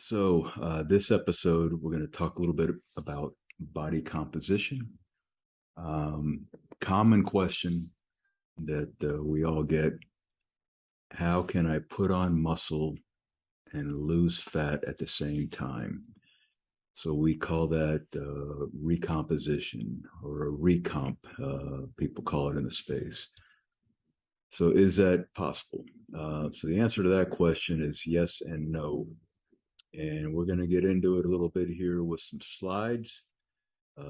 This episode, we're going to talk a little bit about body composition. Common question that we all get: how can I put on muscle and lose fat at the same time? So we call that recomposition or a recomp. People call it in the space. So is that possible? So the answer to that question is yes and no. And we're going to get into it a little bit here with some slides.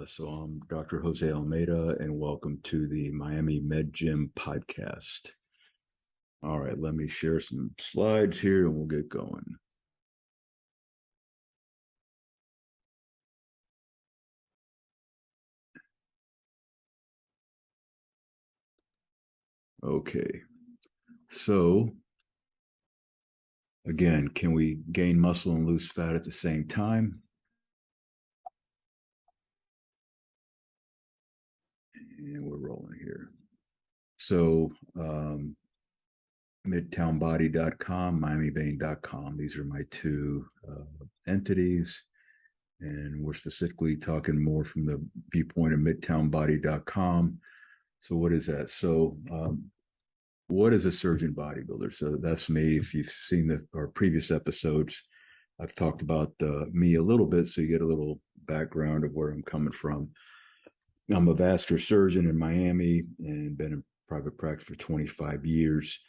So I'm Dr. Jose Almeida, and welcome to the Miami Med Gym podcast. All right, let me share some slides here and we'll get going. Okay, so again, can we gain muscle and lose fat at the same time? And we're rolling here. So midtownbody.com, miamibain.com. These are my two entities. And we're specifically talking more from the viewpoint of midtownbody.com. So what is that? So what is a surgeon bodybuilder? So that's me. If you've seen our previous episodes, I've talked about me a little bit, so you get a little background of where I'm coming from. I'm a vascular surgeon in Miami and been in private practice for 25 years.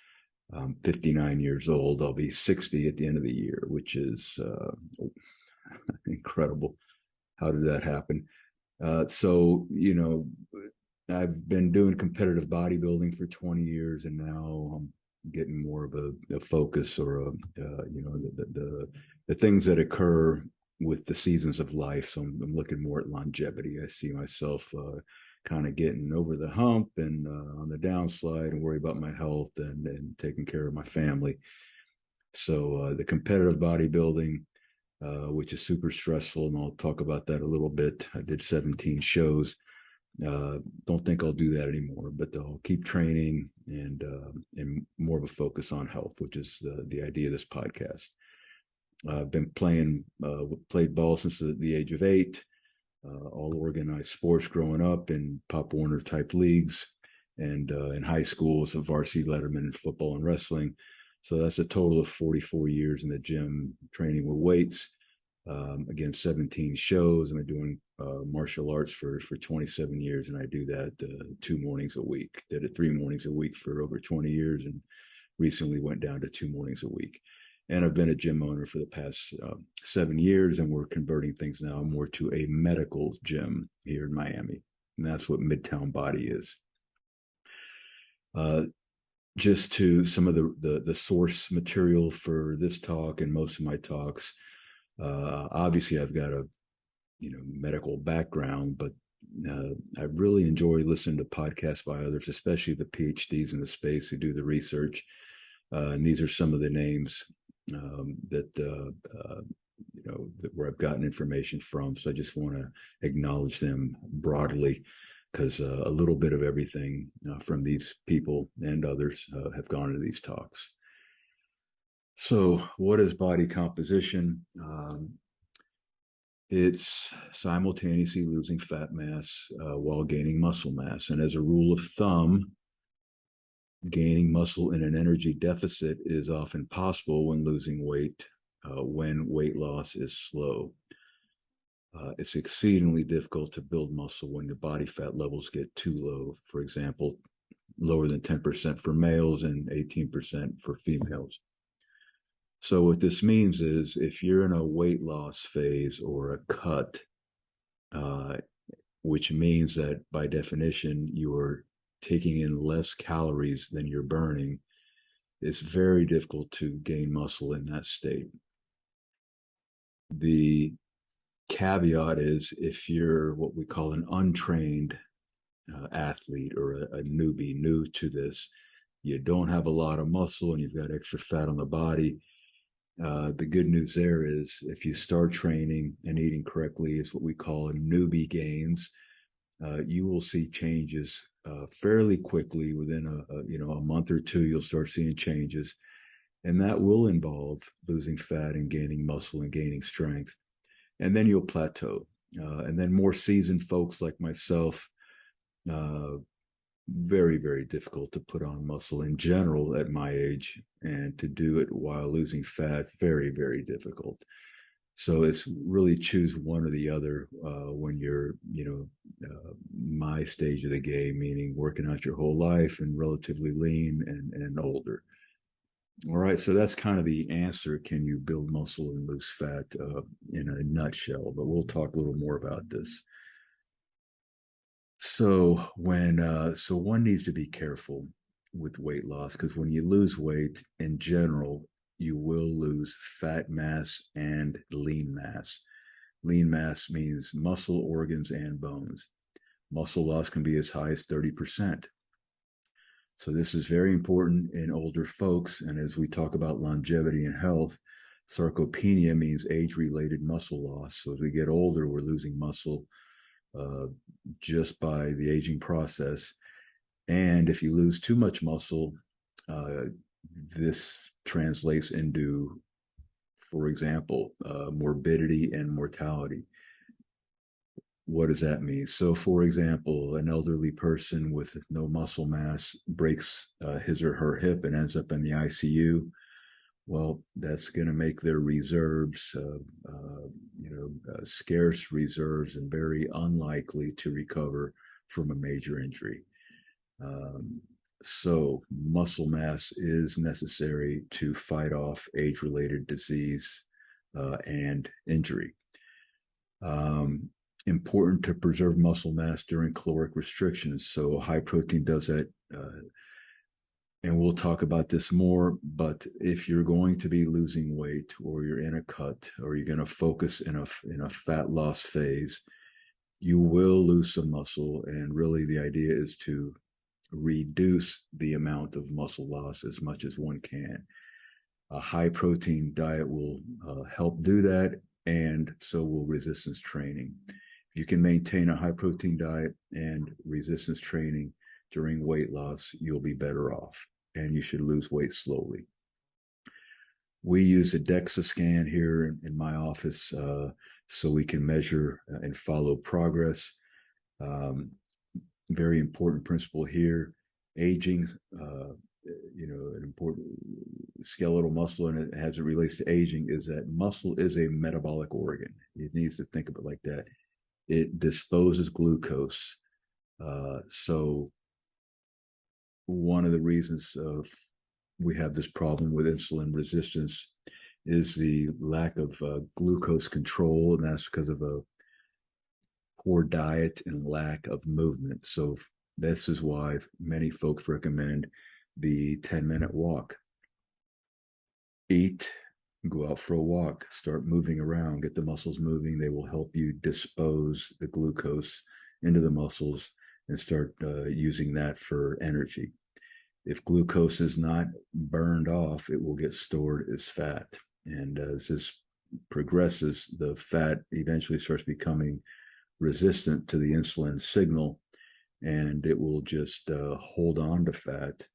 I'm 59 years old. I'll be 60 at the end of the year, which is incredible. How did that happen? I've been doing competitive bodybuilding for 20 years, and now I'm getting more of a focus or the things that occur with the seasons of life. So I'm looking more at longevity. I see myself kind of getting over the hump and on the downslide and worry about my health and taking care of my family. So the competitive bodybuilding, which is super stressful, and I'll talk about that a little bit. I did 17 shows. Don't think I'll do that anymore, but I'll keep training and more of a focus on health, which is the idea of this podcast. I've been played ball since the age of 8, all organized sports growing up in Pop Warner type leagues, and in high school was a varsity letterman in football and wrestling. So that's a total of 44 years in the gym training with weights. Again, 17 shows. I've been doing martial arts for 27 years, and I do that 2 mornings a week. Did it 3 mornings a week for over 20 years, and recently went down to 2 mornings a week. And I've been a gym owner for the past 7 years, and we're converting things now more to a medical gym here in Miami, and that's what Midtown Body is. Just to some of the source material for this talk and most of my talks. Obviously, I've got a medical background, but I really enjoy listening to podcasts by others, especially the PhDs in the space who do the research. And these are some of the names where I've gotten information from. So I just want to acknowledge them broadly, because a little bit of everything from these people and others have gone into these talks. So what is body composition? It's simultaneously losing fat mass while gaining muscle mass. And as a rule of thumb, gaining muscle in an energy deficit is often possible when losing weight, when weight loss is slow. It's exceedingly difficult to build muscle when your body fat levels get too low. For example, lower than 10% for males and 18% for females. So what this means is if you're in a weight loss phase or a cut, which means that by definition, you're taking in less calories than you're burning, it's very difficult to gain muscle in that state. The caveat is if you're what we call an untrained athlete or a newbie, new to this, you don't have a lot of muscle and you've got extra fat on the body. The good news there is if you start training and eating correctly, it's what we call a newbie gains. You will see changes fairly quickly. Within a month or two, you'll start seeing changes. And that will involve losing fat and gaining muscle and gaining strength. And then you'll plateau. And then more seasoned folks like myself, uh, very, very difficult to put on muscle in general at my age, and to do it while losing fat, very, very difficult. So it's really choose one or the other when you're, my stage of the game, meaning working out your whole life and relatively lean and older. All right, so that's kind of the answer. Can you build muscle and lose fat in a nutshell? But we'll talk a little more about this. So one needs to be careful with weight loss, because when you lose weight in general, you will lose fat mass and lean mass. Lean mass means muscle, organs, and bones. Muscle loss can be as high as 30%. So this is very important in older folks. And as we talk about longevity and health, sarcopenia means age-related muscle loss. So as we get older, we're losing muscle uh, just by the aging process. And if you lose too much muscle, uh, this translates into, for example, morbidity and mortality. What does that mean? So, for example, an elderly person with no muscle mass breaks his or her hip and ends up in the ICU. Well, that's going to make their reserves, scarce reserves, and very unlikely to recover from a major injury. So, muscle mass is necessary to fight off age-related disease and injury. Important to preserve muscle mass during caloric restrictions. So high protein does that. And we'll talk about this more, but if you're going to be losing weight, or you're in a cut, or you're going to focus in a fat loss phase, you will lose some muscle. And really the idea is to reduce the amount of muscle loss as much as one can. A high protein diet will help do that, and so will resistance training. If you can maintain a high protein diet and resistance training during weight loss, you'll be better off, and you should lose weight slowly. We use a DEXA scan here in my office so we can measure and follow progress. Very important principle here. Aging, an important skeletal muscle, and as it relates to aging, is that muscle is a metabolic organ. It needs to think of it like that. It disposes glucose. So one of the reasons we have this problem with insulin resistance is the lack of glucose control, and that's because of a poor diet and lack of movement. So this is why many folks recommend the 10-minute walk. Eat, go out for a walk, start moving around, get the muscles moving. They will help you dispose the glucose into the muscles and start using that for energy. If glucose is not burned off, it will get stored as fat. And as this progresses, the fat eventually starts becoming resistant to the insulin signal, and it will just hold on to fat.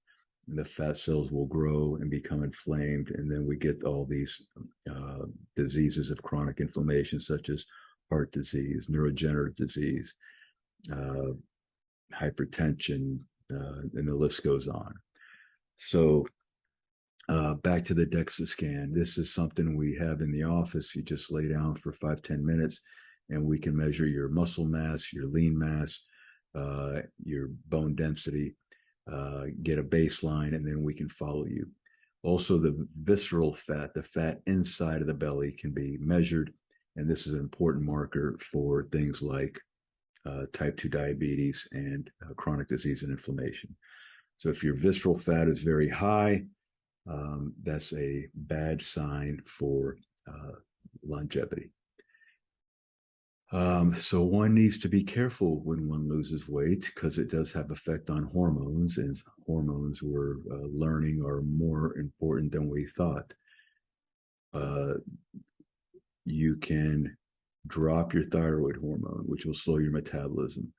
The fat cells will grow and become inflamed, and then we get all these diseases of chronic inflammation, such as heart disease, neurodegenerative disease, hypertension, and the list goes on. So back to the DEXA scan. This is something we have in the office. You just lay down for 5-10 minutes, and we can measure your muscle mass, your lean mass, your bone density, get a baseline, and then we can follow you. Also, the visceral fat, the fat inside of the belly, can be measured, and this is an important marker for things like type 2 diabetes and chronic disease and inflammation. So if your visceral fat is very high, that's a bad sign for longevity. So one needs to be careful when one loses weight, because it does have effect on hormones, and hormones, we're learning, are more important than we thought. You can drop your thyroid hormone, which will slow your metabolism.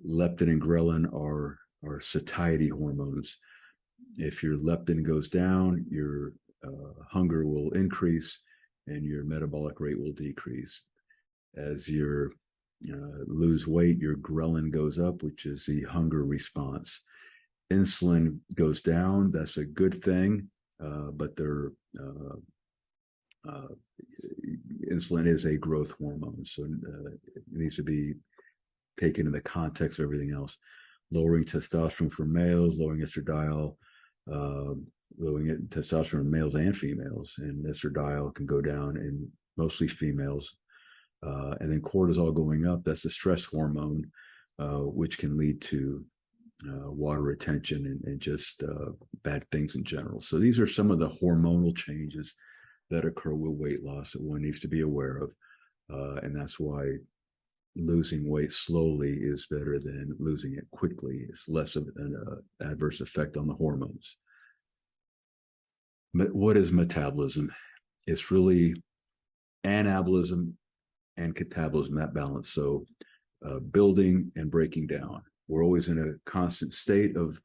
Leptin and ghrelin are satiety hormones. If your leptin goes down, your hunger will increase and your metabolic rate will decrease. As you lose weight, your ghrelin goes up, which is the hunger response. Insulin goes down. That's a good thing, but insulin is a growth hormone, so it needs to be taken in the context of everything else. Lowering testosterone for males, lowering estradiol, lowering testosterone in males and females, and estradiol can go down in mostly females. And then cortisol going up, that's the stress hormone, which can lead to water retention and just bad things in general. So these are some of the hormonal changes that occur with weight loss that one needs to be aware of. And that's why losing weight slowly is better than losing it quickly. It's less of an adverse effect on the hormones. But what is metabolism? It's really anabolism and catabolism, that balance. So building and breaking down. We're always in a constant state of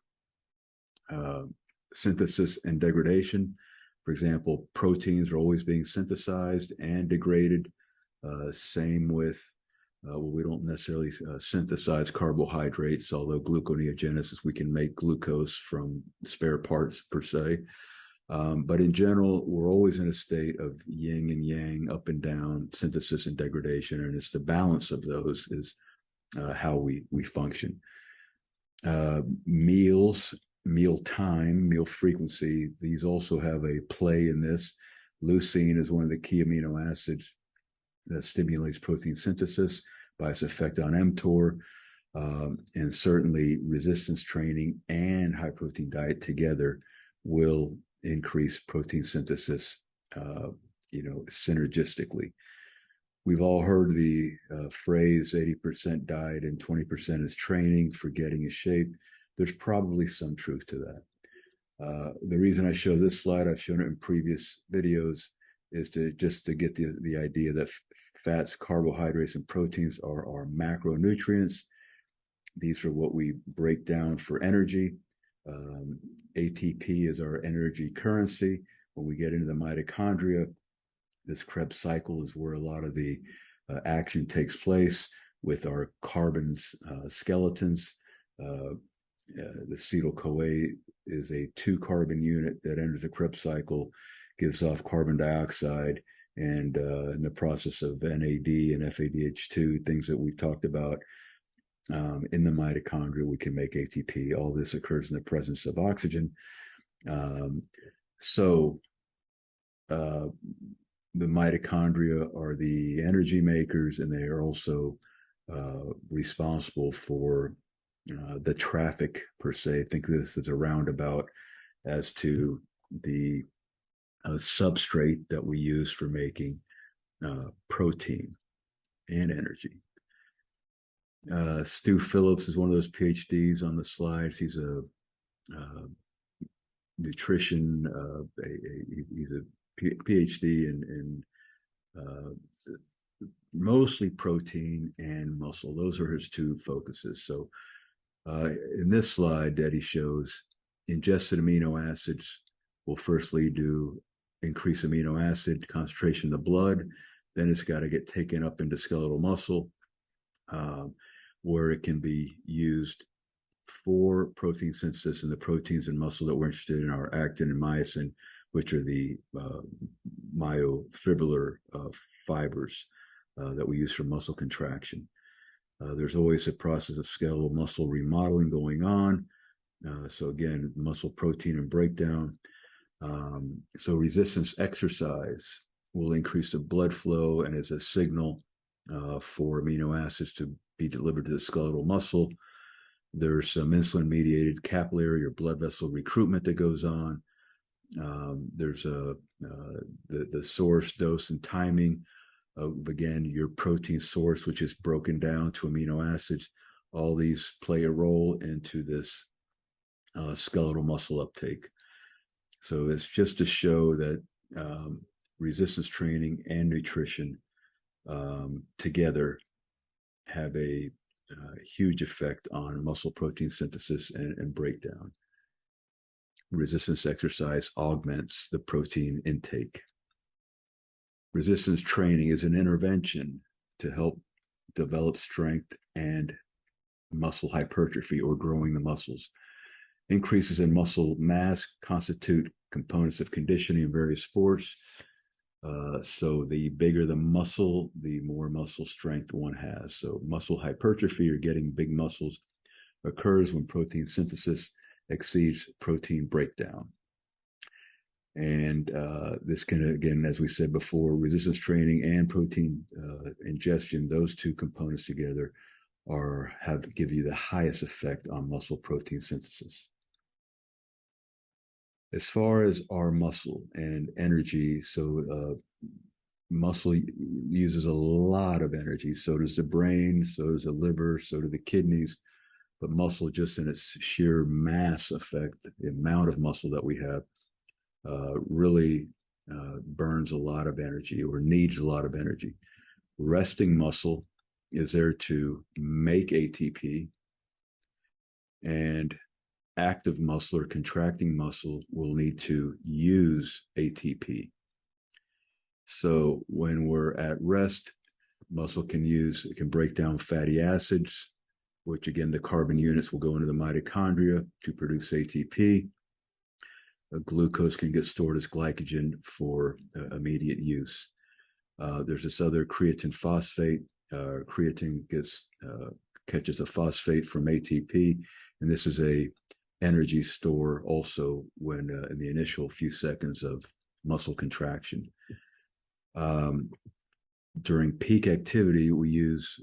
synthesis and degradation. For example, proteins are always being synthesized and degraded. Same with, we don't necessarily synthesize carbohydrates, although gluconeogenesis, we can make glucose from spare parts per se. But in general, we're always in a state of yin and yang, up and down, synthesis and degradation, and it's the balance of those is how we function. Meals, meal time, meal frequency, these also have a play in this. Leucine is one of the key amino acids that stimulates protein synthesis by its effect on mTOR, and certainly resistance training and high protein diet together will increase protein synthesis, synergistically. We've all heard the phrase 80% diet and 20% is training for getting in shape. There's probably some truth to that. The reason I show this slide, I've shown it in previous videos, is to get the idea that fats, carbohydrates, and proteins are macronutrients. These are what we break down for energy. ATP is our energy currency. When we get into the mitochondria, this Krebs cycle is where a lot of the action takes place with our carbons skeletons. The acetyl-CoA is a 2-carbon unit that enters the Krebs cycle, gives off carbon dioxide, and in the process of NAD and FADH2, things that we've talked about, in the mitochondria, we can make ATP. All this occurs in the presence of oxygen. The mitochondria are the energy makers, and they are also responsible for the traffic per se. Think of this as a roundabout as to the substrate that we use for making protein and energy. Stu Phillips is one of those PhDs on the slides. He's a nutrition, he's a PhD in mostly protein and muscle. Those are his two focuses. So in this slide that he shows, ingested amino acids will first lead to increased amino acid concentration in the blood. Then it's got to get taken up into skeletal muscle, where it can be used for protein synthesis, and the proteins in muscle that we're interested in are actin and myosin, which are the myofibrillar fibers that we use for muscle contraction. There's always a process of skeletal muscle remodeling going on. So again, muscle protein and breakdown. So resistance exercise will increase the blood flow and is a signal for amino acids to be delivered to the skeletal muscle. There's some insulin-mediated capillary or blood vessel recruitment that goes on. There's the source, dose, and timing of, again, your protein source, which is broken down to amino acids. All these play a role into this skeletal muscle uptake. So it's just to show that resistance training and nutrition together have a huge effect on muscle protein synthesis and breakdown. resistance exercise augments the protein intake. Resistance training is an intervention to help develop strength and muscle hypertrophy, or growing the muscles. Increases in muscle mass constitute components of conditioning in various sports. So the bigger the muscle, the more muscle strength one has. So muscle hypertrophy, or getting big muscles, occurs when protein synthesis exceeds protein breakdown. And this can, again, as we said before, resistance training and protein ingestion, those two components together give you the highest effect on muscle protein synthesis. As far as our muscle and energy, so muscle uses a lot of energy. So does the brain, so does the liver, so do the kidneys. But muscle, just in its sheer mass effect, the amount of muscle that we have, really burns a lot of energy, or needs a lot of energy. Resting muscle is there to make ATP, and active muscle or contracting muscle will need to use ATP. So when we're at rest, muscle it can break down fatty acids, which again, the carbon units will go into the mitochondria to produce ATP. Glucose can get stored as glycogen for immediate use. There's this other creatine phosphate. Creatine catches a phosphate from ATP, and this is a energy store also when in the initial few seconds of muscle contraction. During peak activity, we use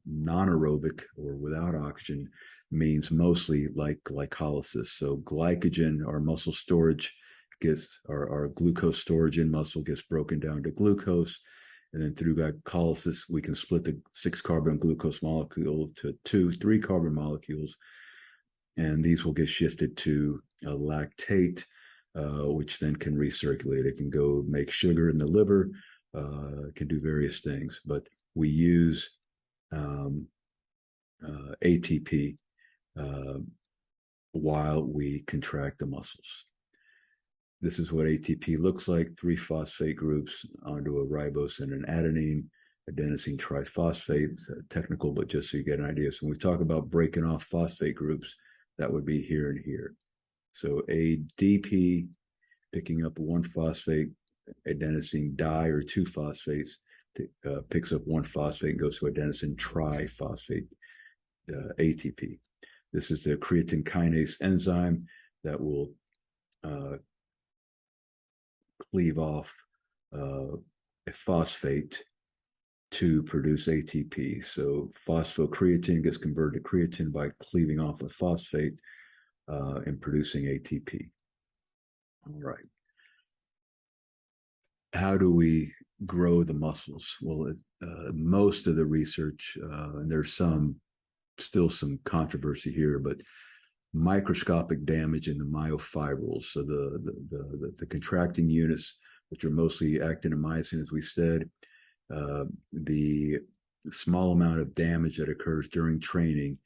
non-aerobic, or without oxygen, means mostly like glycolysis. So glycogen, our muscle storage, our glucose storage in muscle gets broken down to glucose, and then through glycolysis, we can split the 6-carbon glucose molecule to 2-3 carbon molecules, and these will get shifted to a lactate, which then can recirculate. It can go make sugar in the liver, can do various things, but we use ATP while we contract the muscles. This is what ATP looks like: 3 phosphate groups onto a ribose and an adenine, adenosine triphosphate. It's technical, but just so you get an idea. So when we talk about breaking off phosphate groups, that would be here and here. So ADP, picking up 1 phosphate, adenosine di, or 2 phosphates, picks up 1 phosphate and goes to adenosine triphosphate, ATP. This is the creatine kinase enzyme that will cleave off a phosphate to produce ATP. So phosphocreatine gets converted to creatine by cleaving off a phosphate and producing ATP. All right. How do we grow the muscles? Well, most of the research, and there's still some controversy here, but microscopic damage in the myofibrils, so the contracting units, which are mostly actin and myosin, as we said, the small amount of damage that occurs during training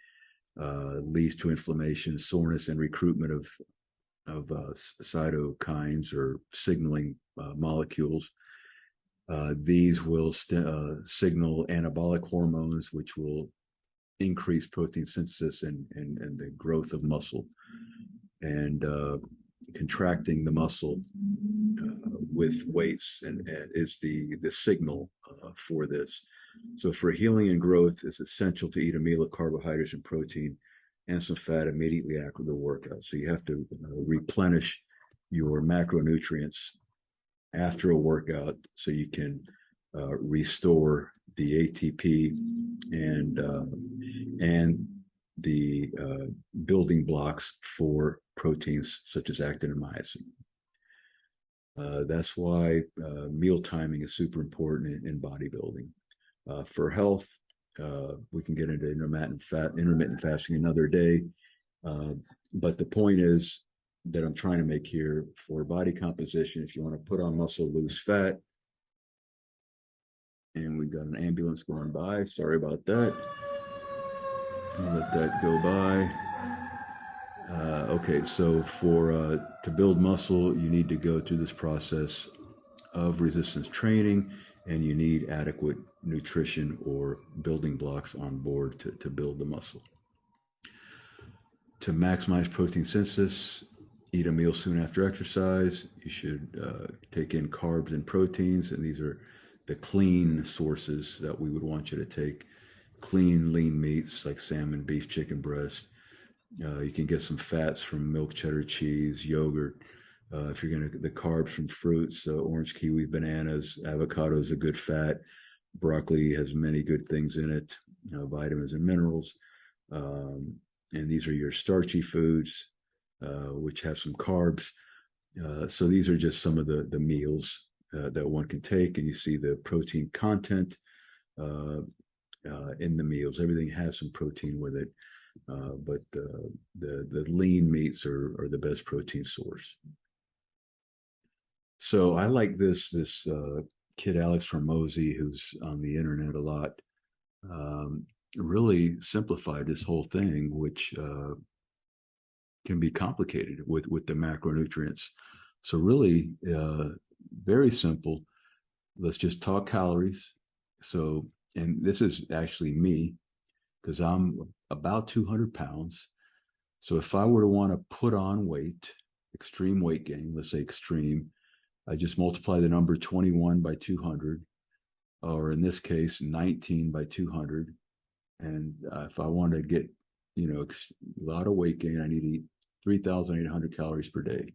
leads to inflammation, soreness, and recruitment of cytokines, or signaling molecules. These will signal anabolic hormones, which will increase protein synthesis and the growth of muscle. And contracting the muscle with weights and is the signal for this. So for healing and growth, it's essential to eat a meal of carbohydrates and protein and some fat immediately after the workout. So you have to replenish your macronutrients after a workout so you can restore the ATP and the building blocks for proteins such as actin and myosin. That's why meal timing is super important in bodybuilding. For health, we can get into intermittent fasting another day. But the point is that I'm trying to make here, for body composition, if you want to put on muscle, lose fat. And we've got an ambulance going by. Sorry about that. I'll let that go by. Okay, so for to build muscle, you need to go through this process of resistance training, and you need adequate nutrition or building blocks on board to build the muscle. To maximize protein synthesis, eat a meal soon after exercise. You should take in carbs and proteins, and these are the clean sources that we would want you to take. Clean, lean meats like salmon, beef, chicken breast. You can get some fats from milk, cheddar, cheese, yogurt. If you're going to, the carbs from fruits, orange, kiwi, bananas, avocado is a good fat. Broccoli has many good things in it, vitamins and minerals. Um, and these are your starchy foods, which have some carbs. So these are just some of the meals that one can take, and you see the protein content in the meals. Everything has some protein with it, but the lean meats are the best protein source. So I like this kid Alex Hormozy, who's on the internet a lot. Um, really simplified this whole thing, which can be complicated with the macronutrients. So really, very simple. Let's just talk calories. So, and this is actually me because I'm about 200 pounds. So if I were to want to put on weight, extreme weight gain, let's say extreme, I just multiply the number 21 by 200, or in this case, 19 by 200. And if I want to get, a lot of weight gain, I need to eat 3,800 calories per day.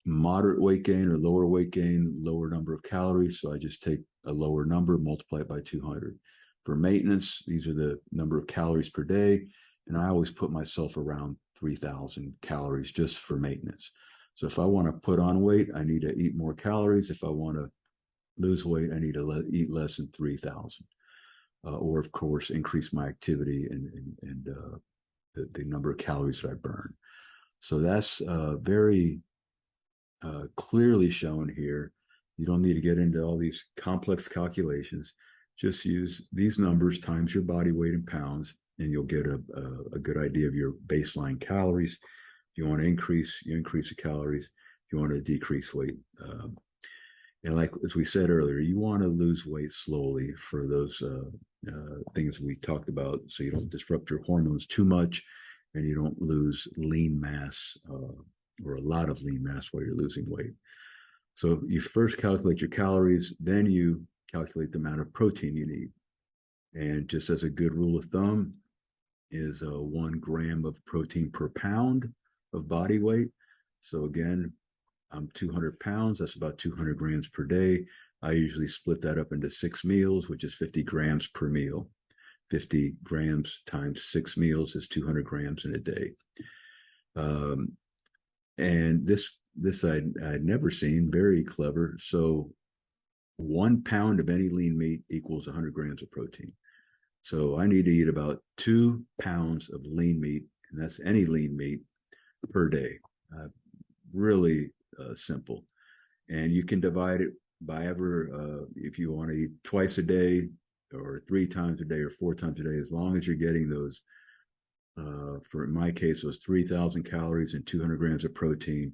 Moderate weight gain or lower weight gain, lower number of calories. So I just take a lower number, multiply it by 200. For maintenance, these are the number of calories per day. And I always put myself around 3,000 calories just for maintenance. So if I want to put on weight, I need to eat more calories. If I want to lose weight, I need to eat less than 3,000. Or, of course, increase my activity and the number of calories that I burn. So that's very clearly shown here. You don't need to get into all these complex calculations. Just use these numbers times your body weight in pounds, and you'll get a good idea of your baseline calories. If you want to increase, you increase the calories. If you want to decrease weight, and like as we said earlier, you want to lose weight slowly for those things we talked about, so you don't disrupt your hormones too much, and you don't lose lean mass or a lot of lean mass while you're losing weight. So you first calculate your calories, then you calculate the amount of protein you need. And just as a good rule of thumb is 1 gram of protein per pound of body weight. So again, I'm 200 pounds. That's about 200 grams per day. I usually split that up into 6 meals, which is 50 grams per meal. 50 grams times 6 meals is 200 grams in a day. And this I'd never seen. Very clever. So 1 pound of any lean meat equals 100 grams of protein. So I need to eat about 2 pounds of lean meat, and that's any lean meat, per day. Really simple. And you can divide it by if you want to eat twice a day or 3 times a day or 4 times a day, as long as you're getting those, for in my case, those 3,000 calories and 200 grams of protein,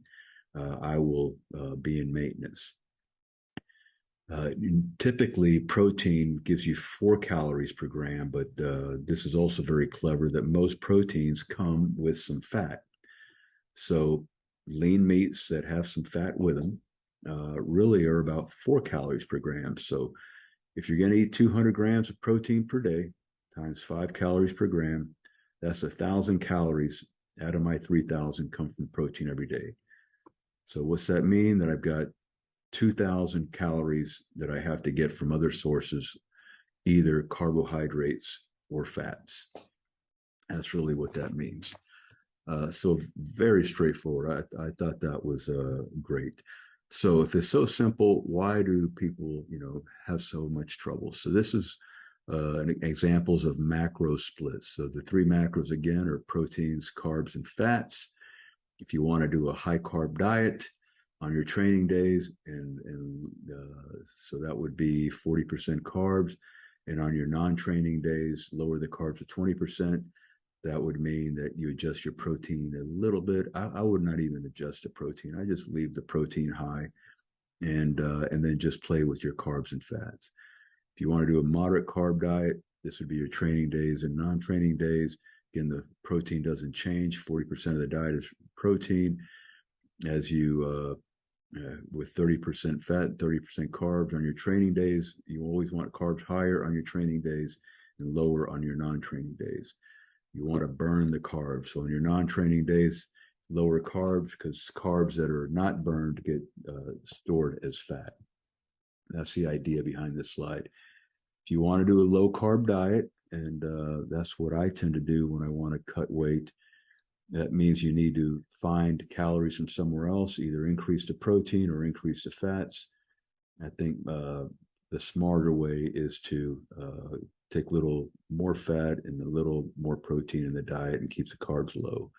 I will be in maintenance. Typically, protein gives you 4 calories per gram, but this is also very clever that most proteins come with some fat. So lean meats that have some fat with them really are about 4 calories per gram. So if you're going to eat 200 grams of protein per day times 5 calories per gram, that's 1,000 calories out of my 3,000 come from protein every day. So what's that mean? That I've got 2,000 calories that I have to get from other sources, either carbohydrates or fats. That's really what that means. So very straightforward. I thought that was great. So if it's so simple, why do people, have so much trouble? So this is examples of macro splits. So the 3 macros again are proteins, carbs, and fats. If you want to do a high carb diet on your training days, and so that would be 40% carbs, and on your non-training days, lower the carbs to 20%. That would mean that you adjust your protein a little bit. I would not even adjust the protein. I just leave the protein high, and then just play with your carbs and fats. If you want to do a moderate carb diet, this would be your training days and non-training days. Again, the protein doesn't change. 40% of the diet is protein. As you with 30% fat, 30% carbs on your training days, you always want carbs higher on your training days and lower on your non-training days. You want to burn the carbs. So on your non-training days, lower carbs, because carbs that are not burned get stored as fat. That's the idea behind this slide. If you want to do a low carb diet, and that's what I tend to do when I want to cut weight, that means you need to find calories from somewhere else, either increase the protein or increase the fats. I think the smarter way is to take a little more fat and a little more protein in the diet and keeps the carbs low.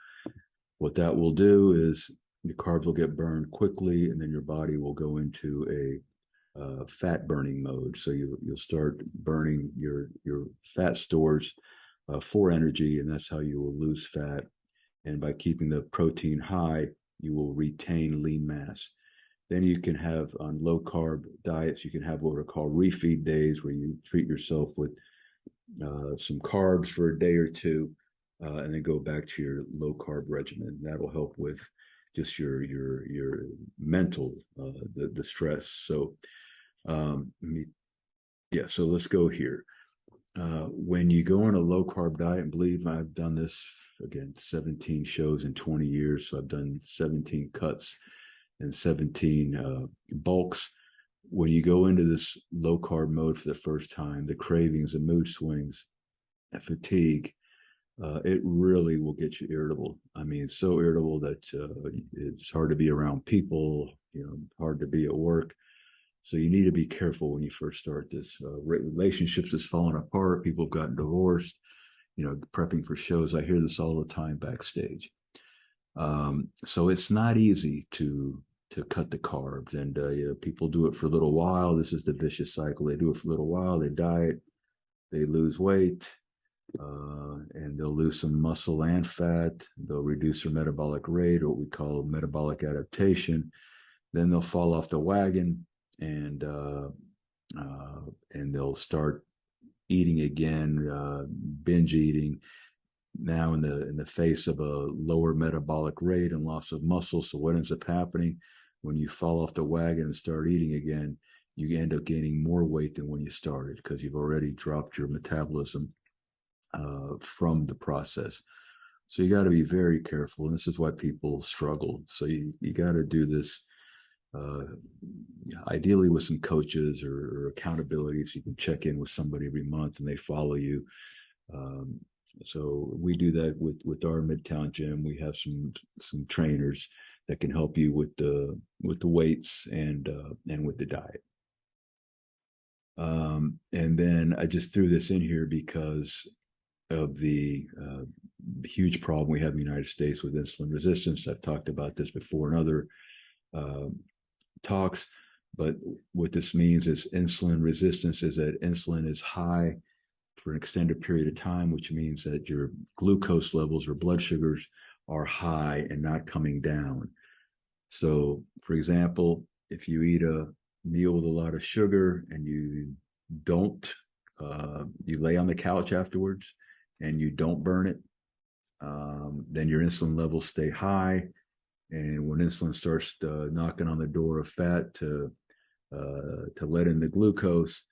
What that will do is the carbs will get burned quickly, and then your body will go into a fat burning mode. So you'll start burning your fat stores for energy, and that's how you will lose fat. And by keeping the protein high, you will retain lean mass. Then you can have, on low carb diets, you can have what are called refeed days, where you treat yourself with some carbs for a day or two, and then go back to your low carb regimen. That'll help with just your mental the stress. So so let's go here. When you go on a low carb diet, and believe I've done this again, 17 shows in 20 years, so I've done 17 cuts and 17 bulks. When you go into this low carb mode for the first time, the cravings, the mood swings, the fatigue, it really will get you irritable. I mean, it's so irritable that it's hard to be around people, hard to be at work. So you need to be careful when you first start this. Relationships is falling apart. People have gotten divorced, prepping for shows. I hear this all the time backstage. So it's not easy to cut the carbs, and people do it for a little while. This is the vicious cycle. They do it for a little while. They diet, they lose weight, and they'll lose some muscle and fat. They'll reduce their metabolic rate, what we call metabolic adaptation. Then they'll fall off the wagon, and they'll start eating again, binge eating. Now in the face of a lower metabolic rate and loss of muscle. So what ends up happening when you fall off the wagon and start eating again, you end up gaining more weight than when you started, because you've already dropped your metabolism from the process. So you got to be very careful, and this is why people struggle. So you got to do this ideally with some coaches or accountability, so you can check in with somebody every month and they follow you. So we do that with our Midtown gym. We have some trainers that can help you with the weights and with the diet. And then I just threw this in here because of the huge problem we have in the United States with insulin resistance. I've talked about this before in other talks, but what this means is insulin resistance is that insulin is high for an extended period of time, which means that your glucose levels or blood sugars are high and not coming down. So, for example, if you eat a meal with a lot of sugar and you don't, you lay on the couch afterwards and you don't burn it, then your insulin levels stay high. And when insulin starts knocking on the door of fat to let in the glucose,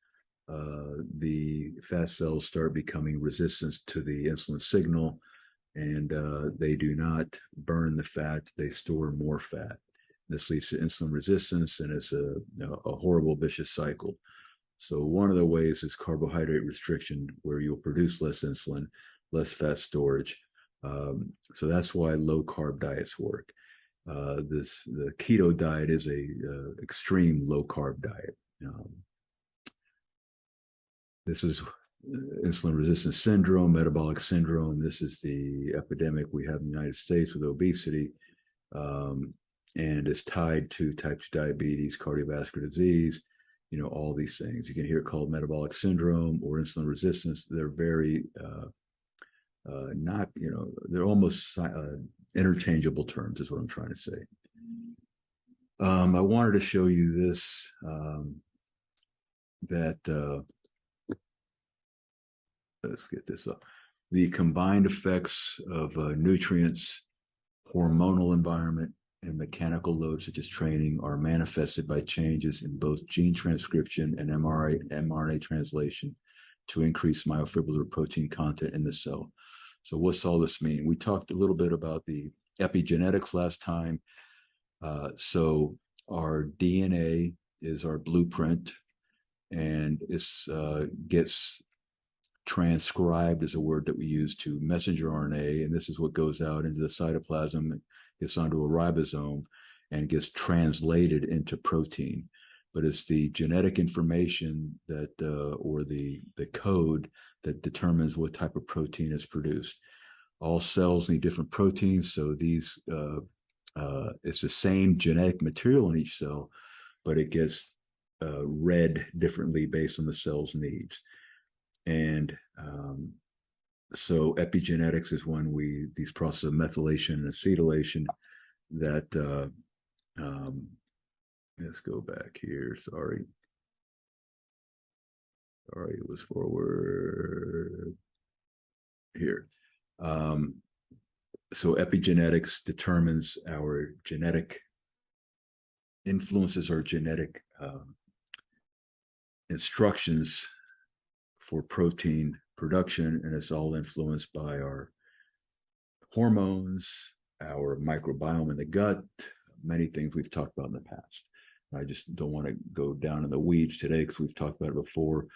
the fat cells start becoming resistant to the insulin signal, and they do not burn the fat, they store more fat. This leads to insulin resistance, and it's a horrible vicious cycle. So one of the ways is carbohydrate restriction, where you'll produce less insulin, less fat storage. So that's why low carb diets work. The keto diet is a extreme low carb diet. This is insulin resistance syndrome, metabolic syndrome. This is the epidemic we have in the United States with obesity, and it's tied to type 2 diabetes, cardiovascular disease, all these things. You can hear it called metabolic syndrome or insulin resistance. They're very not, they're almost interchangeable terms is what I'm trying to say. I wanted to show you this, that let's get this up. The combined effects of nutrients, hormonal environment, and mechanical loads such as training are manifested by changes in both gene transcription and mRNA translation to increase myofibrillar protein content in the cell. So what's all this mean? We talked a little bit about the epigenetics last time. So our DNA is our blueprint, and it gets transcribed is a word that we use to messenger RNA, and this is what goes out into the cytoplasm, gets onto a ribosome, and gets translated into protein. But it's the genetic information that, or the code that determines what type of protein is produced. All cells need different proteins, so these it's the same genetic material in each cell, but it gets read differently based on the cell's needs. And so epigenetics is when these processes of methylation and acetylation that, let's go back here. Sorry, it was forward here. So epigenetics determines our genetic, influences our genetic instructions for protein production, and it's all influenced by our hormones, our microbiome in the gut, many things we've talked about in the past. I just don't want to go down in the weeds today because we've talked about it before.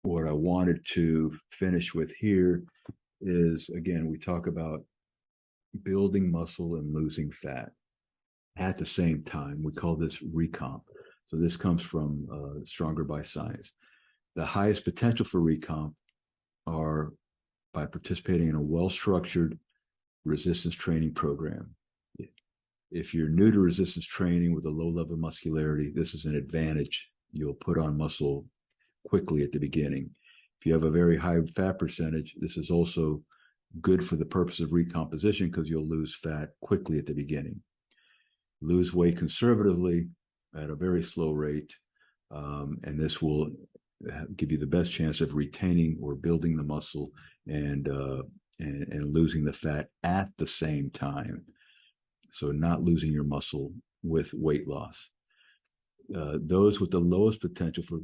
What I wanted to finish with here is, again, we talk about building muscle and losing fat at the same time. We call this recomp. So this comes from Stronger by Science. The highest potential for recomp are by participating in a well-structured resistance training program. If you're new to resistance training with a low level of muscularity, this is an advantage. You'll put on muscle quickly at the beginning. If you have a very high fat percentage, this is also good for the purpose of recomposition because you'll lose fat quickly at the beginning. Lose weight conservatively at a very slow rate, and this will give you the best chance of retaining or building the muscle and losing the fat at the same time. So not losing your muscle with weight loss. Those with the lowest potential for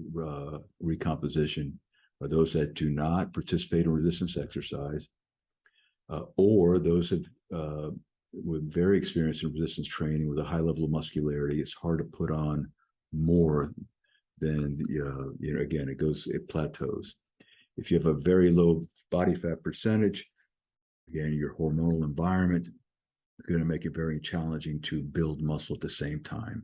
recomposition are those that do not participate in resistance exercise, or those with very experienced in resistance training with a high level of muscularity. It's hard to put on more than, again, it plateaus. If you have a very low body fat percentage, again, your hormonal environment is going to make it very challenging to build muscle at the same time.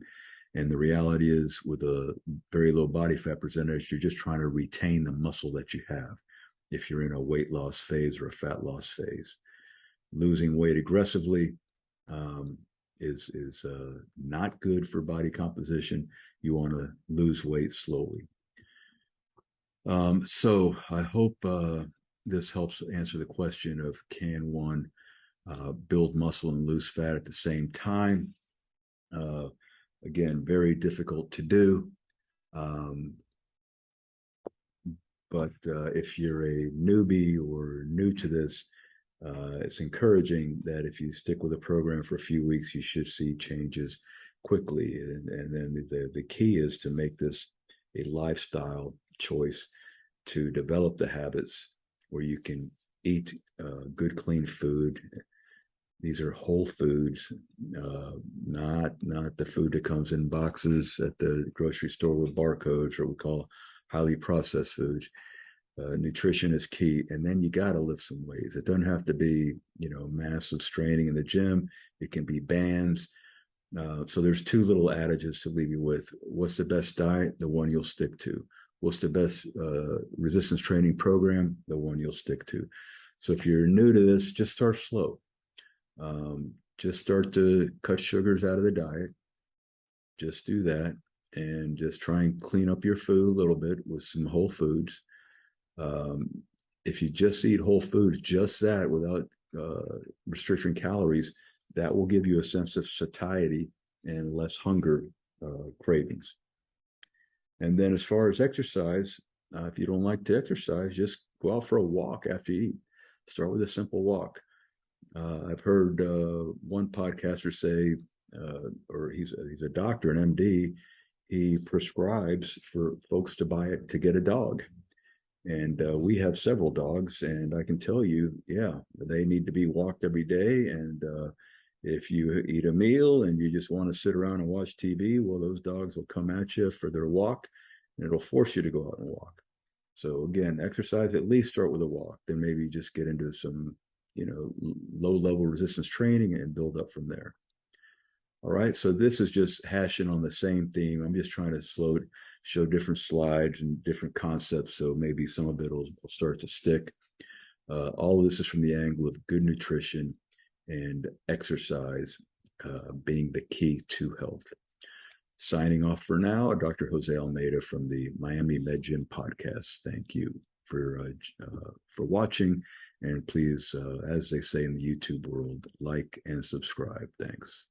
And the reality is, with a very low body fat percentage, you're just trying to retain the muscle that you have if you're in a weight loss phase or a fat loss phase. Losing weight aggressively is not good for body composition. You want to lose weight slowly. So I hope this helps answer the question of, can one build muscle and lose fat at the same time? Again, very difficult to do. But if you're a newbie or new to this, it's encouraging that if you stick with a program for a few weeks, you should see changes quickly. And then the key is to make this a lifestyle choice, to develop the habits where you can eat good, clean food. These are whole foods, not the food that comes in boxes at the grocery store with barcodes, or we call highly processed foods. Nutrition is key, and then you got to lift some weights. It doesn't have to be, massive straining in the gym. It can be bands. So there's two little adages to leave you with. What's the best diet? The one you'll stick to. What's the best resistance training program? The one you'll stick to. So if you're new to this, just start slow. Just start to cut sugars out of the diet. Just do that, and just try and clean up your food a little bit with some whole foods. if you just eat whole foods, just that without restricting calories, that will give you a sense of satiety and less hunger cravings. And then as far as exercise, if you don't like to exercise, just go out for a walk after you eat. Start with a simple walk. I've heard one podcaster say, or he's a doctor, an MD. He prescribes for folks to buy it to get a dog, and we have several dogs, and I can tell you, yeah, they need to be walked every day. And if you eat a meal and you just want to sit around and watch TV, well, those dogs will come at you for their walk, and it'll force you to go out and walk. So again, exercise, at least start with a walk, then maybe just get into some, low level resistance training and build up from there. All right, so this is just hashing on the same theme. I'm just trying to show different slides and different concepts, so maybe some of it will start to stick. All of this is from the angle of good nutrition and exercise being the key to health. Signing off for now, Dr. Jose Almeida from the Miami Med Gym podcast. Thank you for watching, and please, as they say in the YouTube world, like and subscribe. Thanks.